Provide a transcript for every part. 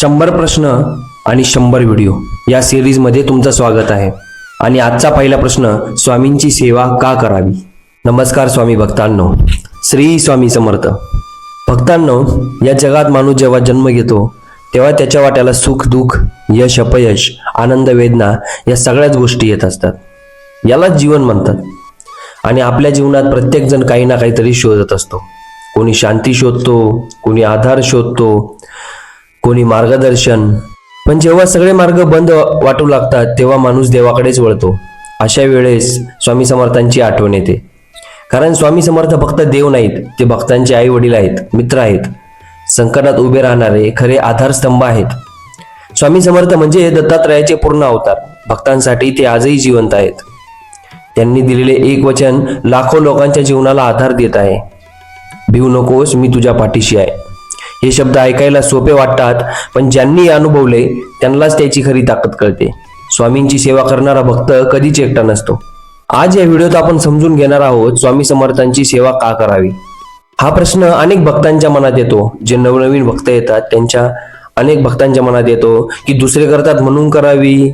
100 प्रश्न आणि 100 व्हिडिओ या सिरीजमध्ये तुमचं स्वागत आहे. आणि आजचा पहिला प्रश्न, स्वामींची सेवा का करावी? नमस्कार स्वामी भक्तांनो, श्री स्वामी समर्थ. भक्तांनो, या जगात माणूस जेव्हा जन्म घेतो तेव्हा त्याच्या वाट्याला सुख दुःख, यश अपयश, आनंद वेदना या सगळ्याच गोष्टी येत असतात. यालाच जीवन म्हणतात. आणि आपल्या जीवनात प्रत्येक जण काही ना काहीतरी शोधत असतो. कोणी शांती शोधतो, कोणी आधार शोधतो, कोणी मार्गदर्शन. पण जेव्हा सगळे मार्ग बंद वाटू लागतात तेव्हा माणूस देवाकडेच वळतो. अशा वेळेस स्वामी समर्थांची आठवण येते. कारण स्वामी समर्थ फक्त देव नाहीत, ते भक्तांचे आई वडील आहेत, मित्र आहेत, संकटात उभे राहणारे खरे आधारस्तंभ आहेत. स्वामी समर्थ म्हणजे दत्तात्रयाचे पूर्ण अवतार. भक्तांसाठी ते आजही जिवंत आहेत. त्यांनी दिलेले एक वचन लाखो लोकांच्या जीवनाला आधार देत आहे. भिवू नकोस, मी तुझ्या पाठीशी आहे. हे शब्द ऐकायला सोपे वाटतात, पण ज्यांनी अनुभवले त्यांनाच त्याची खरी ताकद कळते. स्वामींची सेवा करणारा भक्त कधीच एकटा नसतो. आज या व्हिडिओत आपण समजून घेणार आहोत स्वामी समर्थांची सेवा का करावी. हा प्रश्न अनेक भक्तांच्या मनात येतो. जे नवनवीन भक्त येतात त्यांच्या अनेक भक्तांच्या मनात येतो की दुसरे करतात म्हणून करावी,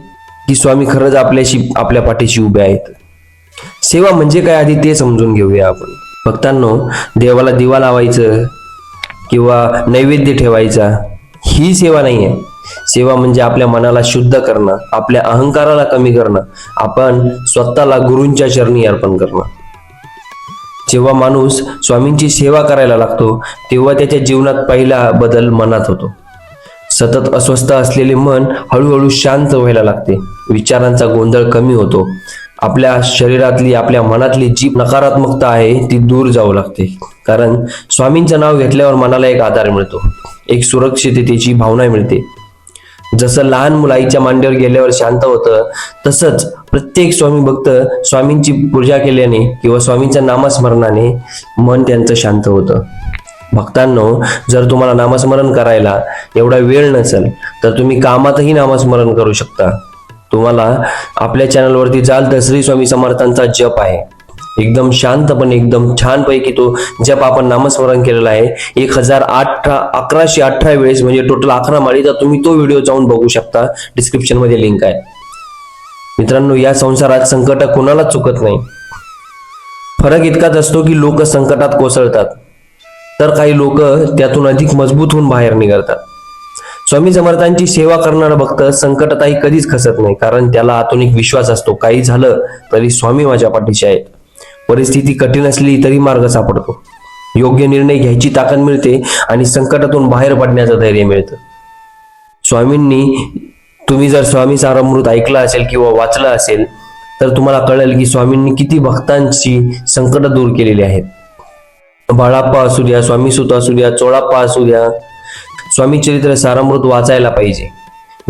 की स्वामी खरंच आपल्या पाठीशी उभे आहेत. सेवा म्हणजे काय, आधी ते समजून घेऊया आपण. भक्तांनो, देवाला दिवा लावायचं किंवा नैवेद्य ठेवायचा ही सेवा नाही आहे. सेवा म्हणजे आपल्या मनाला शुद्ध करणं, आपल्या अहंकाराला कमी करणं, आपण स्वतःला गुरूंच्या चरणी अर्पण करणं. जेव्हा माणूस स्वामींची सेवा करायला लागतो तेव्हा त्याच्या जीवनात पहिला बदल मनात होतो. सतत अस्वस्थ असलेले मन हळूहळू शांत व्हायला लागते. विचारांचा गोंधळ कमी होतो. आपल्या शरीरातली, आपल्या मनातली जी नकारात्मकता आहे ती दूर जाऊ लागते. कारण स्वामींचं नाव घेतल्यावर मनाला एक आधार मिळतो, एक सुरक्षिततेची भावना मिळते. जसं लहान मुलं आईच्या मांडीवर गेल्यावर शांत होतं, तसंच प्रत्येक स्वामी भक्त स्वामींची पूजा केल्याने किंवा स्वामींच्या नामस्मरणाने मन त्यांचं शांत होतं. भक्तांनो, जर तुम्हाला नामस्मरण करायला एवढा वेळ नसेल तर तुम्ही कामातही नामस्मरण करू शकता. तुम्हाला आपल्या चॅनलवरती जाल तर श्री स्वामी समर्थांचा जप आहे. एकदम शांतपणे, एकदम छान पैकी तो जप आपण नामस्मरण केलेला आहे. 1118 वेळेस, म्हणजे टोटल 11 माळी. तर तुम्ही तो व्हिडिओ जाऊन बघू शकता. डिस्क्रिप्शन मध्ये लिंक आहे. मित्रांनो, या संसारात संकट कोणालाच चुकत नाही. फरक इतकाच असतो की लोक संकटात कोसळतात तर काही लोक त्यातून अधिक मजबूत होऊन बाहेर निघतात. स्वामी समर्थांची सेवा करणारा भक्त संकटातही कधीच खचत नाही. कारण त्याला आतून एक विश्वास असतो, काही झालं तरी स्वामी माझ्या पाठीशी आहेत. परिस्थिती कठीण असली तरी मार्ग सापडतो. योग्य निर्णय घ्यायची ताकद मिळते आणि संकटातून बाहेर पडण्याचं धैर्य मिळतं. तुम्ही जर स्वामी सारामृत ऐकलं असेल किंवा वाचलं असेल तर तुम्हाला कळेल की स्वामींनी किती भक्तांची संकट दूर केलेली आहेत. बाळाप्पा असू द्या, स्वामी सुत असू द्या, चोळाप्पा असू द्या, स्वामी चरित्र सारामृत वाचायला पाहिजे.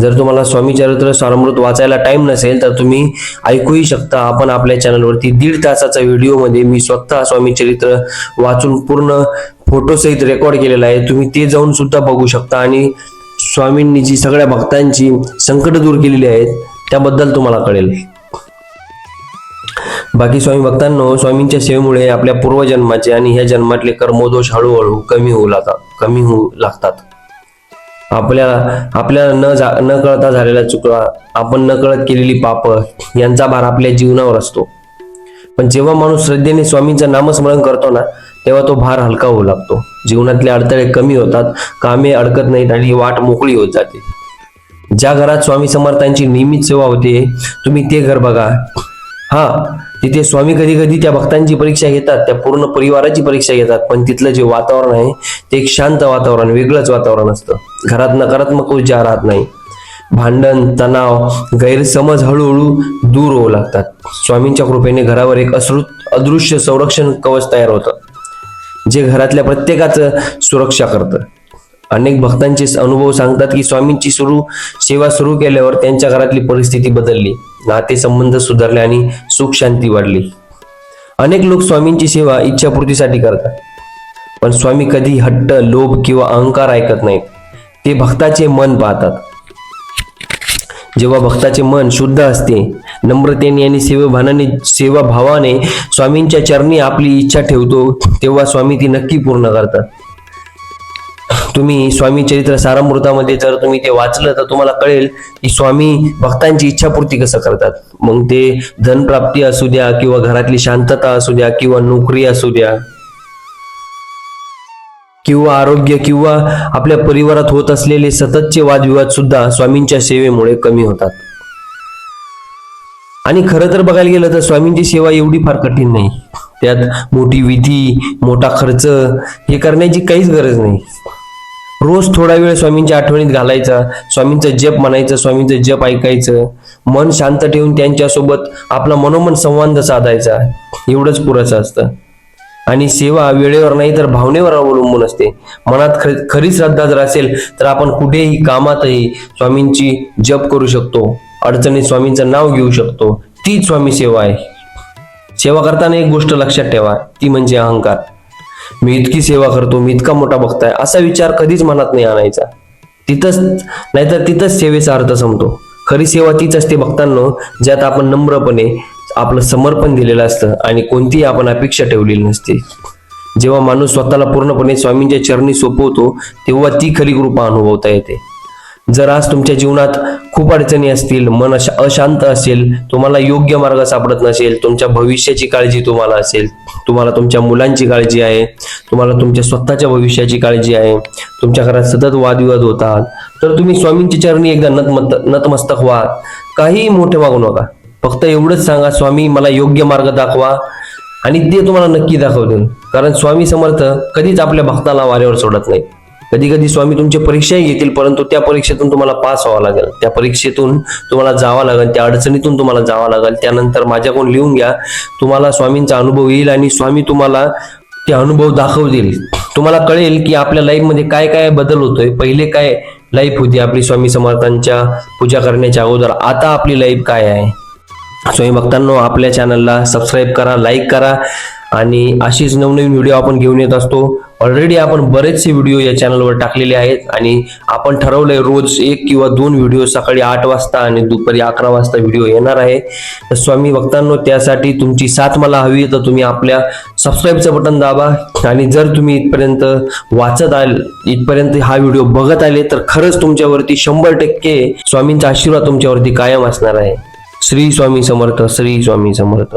जर तुम्हाला स्वामी चरित्र सारामृत वाचायला टाइम नसेल तर तुम्ही ऐकूही शकता. आपण आपल्या चॅनलवरती 1.5 तासाचा व्हिडिओ मध्ये मी स्वतः स्वामी चरित्र वाचून पूर्ण फोटोसहित रेकॉर्ड केलेला आहे. तुम्ही ते जाऊन सुद्धा बघू शकता. आणि स्वामींनी जी सगळ्या भक्तांची संकट दूर केलेली आहेत त्याबद्दल तुम्हाला कळेल. बाकी स्वामी भक्तांनो, स्वामींच्या सेवेमुळे आपल्या पूर्वजन्माचे आणि ह्या जन्मातले कर्मदोष हळूहळू कमी होऊ लागतात. आपल्याला न कळता झालेल्या चुका, आपण न कळत केलेली पाप यांचा भार आपल्या जीवनावर असतो. पण जेव्हा माणूस श्रद्धेने स्वामींचं नामस्मरण करतो ना, तेव्हा तो भार हलका होऊ लागतो. जीवनातले अडथळे कमी होतात, कामे अडकत नाहीत आणि वाट मोकळी होत जाते. ज्या घरात स्वामी समर्थांची नियमित सेवा होते, तुम्ही ते घर बघा. तिथे स्वामी कधी कधी त्या भक्तांची परीक्षा घेतात, त्या पूर्ण परिवाराची परीक्षा घेतात. पण तिथलं जे वातावरण आहे ते एक शांत वातावरण, वेगळंच वातावरण असतं. घरात नकारात्मक ऊर्जा राहत नाही. भांडण, तणाव, गैरसमज हळूहळू दूर होऊ लागतात. स्वामींच्या कृपेने घरावर एक अदृश्य संरक्षण कवच तयार होतं, जे घरातल्या प्रत्येकाचं सुरक्षा करतं. अनेक भक्तांचे अनुभव सांगतात की स्वामींची सेवा सुरू केल्यावर त्यांच्या घरातली परिस्थिती बदलली, नातेसंबंध सुधारले आणि सुख शांती वाढली. अनेक लोक स्वामींची सेवा इच्छापूर्तीसाठी करतात, पण स्वामी कधी हट्ट, लोभ किंवा अहंकार ऐकत नाहीत. ते भक्ताचे मन पाहतात. जेव्हा भक्ताचे मन शुद्ध असते, नम्रतेने आणि सेवाभावाने स्वामींच्या चरणी आपली इच्छा ठेवतो, तेव्हा स्वामी ती नक्की पूर्ण करतात. तुम्ही स्वामी चरित्र सारामृतामध्ये जर तुम्ही ते वाचलं तर तुम्हाला कळेल की स्वामी भक्तांची इच्छापूर्ती कसं करतात. मग ते धनप्राप्ती असू द्या किंवा घरातली शांतता असू द्या किंवा नोकरी असू द्या किंवा आरोग्य किंवा आपल्या परिवारात होत असलेले सततचे वादविवाद सुद्धा स्वामींच्या सेवेमुळे कमी होतात. आणि खरं तर बघायला गेलं तर स्वामींची सेवा एवढी फार कठीण नाही. त्यात मोठी विधी, मोठा खर्च हे करण्याची काहीच गरज नाही. रोज थोडा वेळ स्वामींच्या आठवणीत घालायचा, स्वामींचं जप म्हणायचं, स्वामींचं जप ऐकायचं, मन शांत ठेवून त्यांच्यासोबत आपला मनोमन संवाद साधायचा, एवढंच पुरेसं असतं. आणि सेवा वेळेवर नाही तर भावनेवर अवलंबून असते. मनात खरी श्रद्धा जर असेल तर आपण कुठेही कामातही स्वामींची जप करू शकतो, अडचणीत स्वामींचं नाव घेऊ शकतो. तीच स्वामी सेवा आहे. सेवा करताना एक गोष्ट लक्षात ठेवा, ती म्हणजे अहंकार. मी इतकी सेवा करतो, मी इतका मोठा भक्त आहे, असा विचार कधीच मनात नाही आणायचा. तिथंच सेवेचा अर्थ संपतो. खरी सेवा तीच असते भक्तांनो, ज्यात आपण नम्रपणे आपलं समर्पण दिलेलं असतं आणि कोणतीही आपण अपेक्षा ठेवलेली नसते. जेव्हा माणूस स्वतःला पूर्णपणे स्वामींच्या चरणी सोपवतो तेव्हा ती खरी कृपा अनुभवता येते. जर आज तुमच्या जीवनात खूप अडचणी असतील, मन अशांत असेल, तुम्हाला योग्य मार्ग सापडत नसेल, तुमच्या भविष्याची काळजी तुम्हाला असेल, तुम्हाला तुमच्या मुलांची काळजी आहे, तुम्हाला तुमच्या स्वतःच्या भविष्याची काळजी आहे, तुमच्या घरात सतत वादविवाद होतात, तर तुम्ही स्वामींच्या चरणी एकदा नतमस्तक व्हा. काही मोठे मागू नका. फक्त एवढंच सांगा, स्वामी मला योग्य मार्ग दाखवा, आणि ते तुम्हाला नक्की दाखवतील. कारण स्वामी समर्थ कधीच आपल्या भक्ताला वाऱ्यावर सोडत नाही. कधी कधी स्वामी तुमची परीक्षाही घेतील, परंतु त्या परीक्षेतून तुम्हाला पास व्हावं लागेल. त्या परीक्षेतून तुम्हाला जावं लागेल, त्या अडचणीतून तुम्हाला जावं लागेल. त्यानंतर माझ्याकडून लिहून घ्या, तुम्हाला स्वामींचा अनुभव येईल आणि स्वामी तुम्हाला ते अनुभव दाखवतील. तुम्हाला कळेल की आपल्या लाईफमध्ये काय काय बदल होतोय. पहिले काय लाईफ होती आपली स्वामी समर्थांच्या पूजा करण्याच्या अगोदर, आता आपली लाईफ काय आहे. स्वामी भक्तांनो, आपल्या चॅनलला सबस्क्राईब करा, लाईक करा, आणि अशीच नवनवीन व्हिडिओ आपण घेऊन येत असतो. ऑलरेडी आपण बरेचसे व्हिडिओ या चॅनलवर टाकलेले आहेत आणि आपण ठरवलंय रोज 1 किंवा 2 व्हिडिओ सकाळी 8 वाजता आणि दुपारी 11 वाजता व्हिडिओ येणार आहे. तर स्वामी भक्तांनो, त्यासाठी तुमची साथ मला हवी आहे. तर तुम्ही आपल्या सबस्क्राईबचं बटन दाबा, आणि जर तुम्ही इथपर्यंत वाचत आले, इथपर्यंत हा व्हिडिओ बघत आले, तर खरंच तुमच्यावरती 100% स्वामींचा आशीर्वाद तुमच्यावरती कायम असणार आहे. श्री स्वामी समर्थ, श्री स्वामी समर्थ.